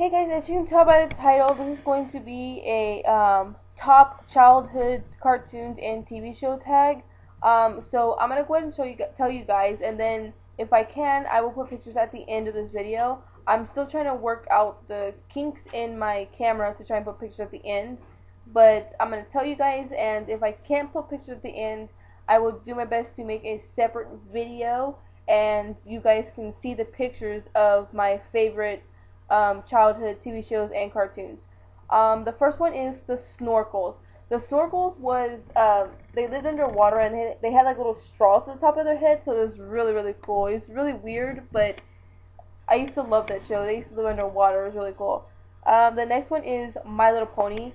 Hey guys, as you can tell by the title, this is going to be a top childhood cartoons and TV show tag. So I'm gonna go ahead and tell you guys, and then if I can, I will put pictures at the end of this video. I'm still trying to work out the kinks in my camera to try and put pictures at the end, but I'm gonna tell you guys, and if I can't put pictures at the end, I will do my best to make a separate video, and you guys can see the pictures of my favorite childhood TV shows and cartoons. The first one is the Snorkels. The Snorkels was they lived underwater and they had like little straws at the top of their head, so it was really cool. It was really weird, but I used to love that show. They used to live underwater. It was really cool. The next one is My Little Pony.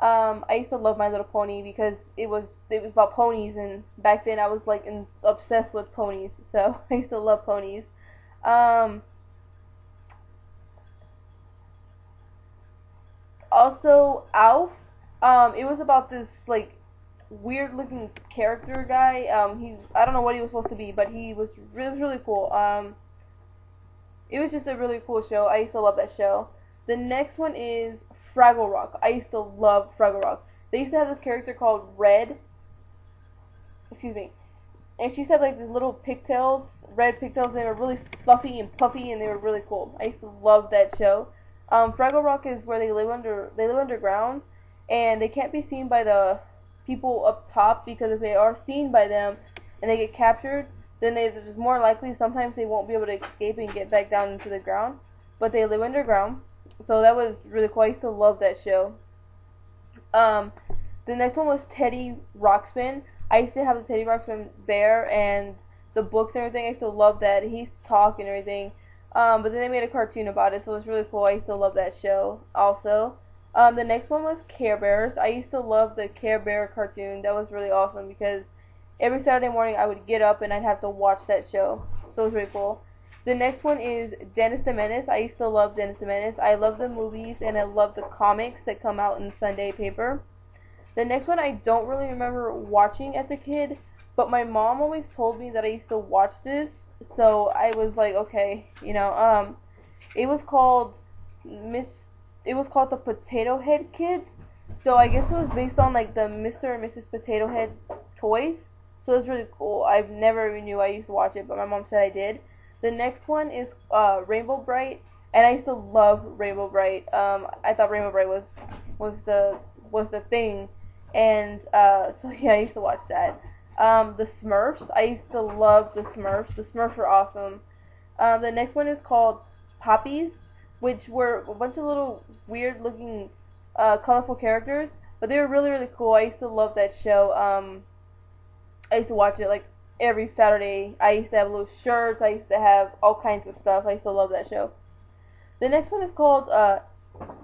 I used to love My Little Pony because it was about ponies, and back then I was like obsessed with ponies, so I used to love ponies. Also, Alf. It was about this like weird looking character guy. I don't know what he was supposed to be, but he was really cool. It was just a really cool show. I used to love that show. The next one is Fraggle Rock. I used to love Fraggle Rock. They used to have this character called Red. Excuse me. And she used to have like these little pigtails, red pigtails. And they were really fluffy and puffy, and they were really cool. I used to love that show. Fraggle Rock is where they live underground, and they can't be seen by the people up top, because if they are seen by them and they get captured, then there's more likely sometimes they won't be able to escape and get back down into the ground. But they live underground, so that was really cool. I used to love that show. The next one was Teddy Ruxpin. I used to have the Teddy Ruxpin bear and the books and everything. I used to love that. He used to talk and everything. But then they made a cartoon about it, so it was really cool. I used to love that show also. The next one was Care Bears. I used to love the Care Bear cartoon. That was really awesome because every Saturday morning I would get up and I'd have to watch that show. So it was really cool. The next one is Dennis the Menace. I used to love Dennis the Menace. I love the movies and I love the comics that come out in Sunday paper. The next one I don't really remember watching as a kid, but my mom always told me that I used to watch this, so I was like, okay, it was called the Potato Head Kids. So I guess it was based on like the Mr. and Mrs. Potato Head toys. So it was really cool. I've never even knew I used to watch it, but my mom said I did. The next one is Rainbow Bright, and I used to love Rainbow Bright. I thought Rainbow Bright was the thing, and so yeah, I used to watch that. The Smurfs. I used to love the Smurfs. The Smurfs were awesome. The next one is called Poppies, which were a bunch of little weird looking colorful characters, but they were really cool. I used to love that show. I used to watch it like every Saturday. I used to have little shirts. I used to have all kinds of stuff. I used to love that show. The next one is called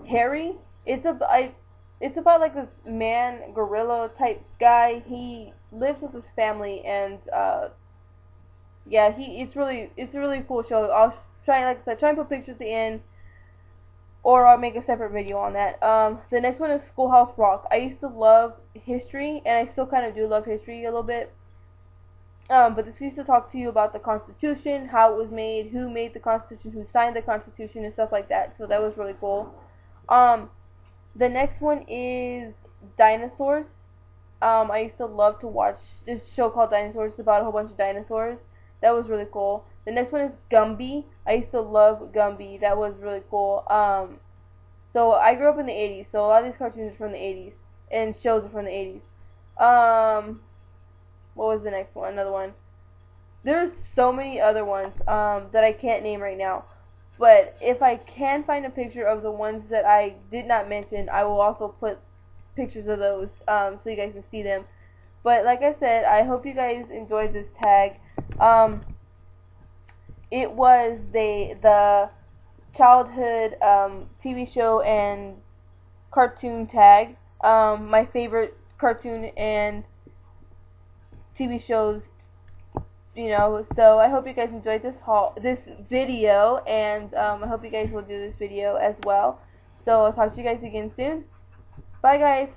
Harry. It's about like this man gorilla type guy. He lives with his family, and yeah, it's a really cool show. I'll try, like I said, try and put pictures at the end, or I'll make a separate video on that. The next one is Schoolhouse Rock. I used to love history, and I still kind of do love history a little bit. But this used to talk to you about the Constitution, how it was made, who made the Constitution, who signed the Constitution, and stuff like that. So that was really cool. The next one is Dinosaurs. I used to love to watch this show called Dinosaurs. It's about a whole bunch of dinosaurs. That was really cool. The next one is Gumby. I used to love Gumby. That was really cool. So I grew up in the 80s, so a lot of these cartoons are from the 80s, and shows are from the 80s. What was the next one? Another one. There's so many other ones that I can't name right now. But if I can find a picture of the ones that I did not mention, I will also put pictures of those so you guys can see them. But like I said, I hope you guys enjoyed this tag. It was the childhood TV show and cartoon tag. My favorite cartoon and TV shows, so I hope you guys enjoyed this video, and I hope you guys will do this video as well. So I'll talk to you guys again soon. Bye guys.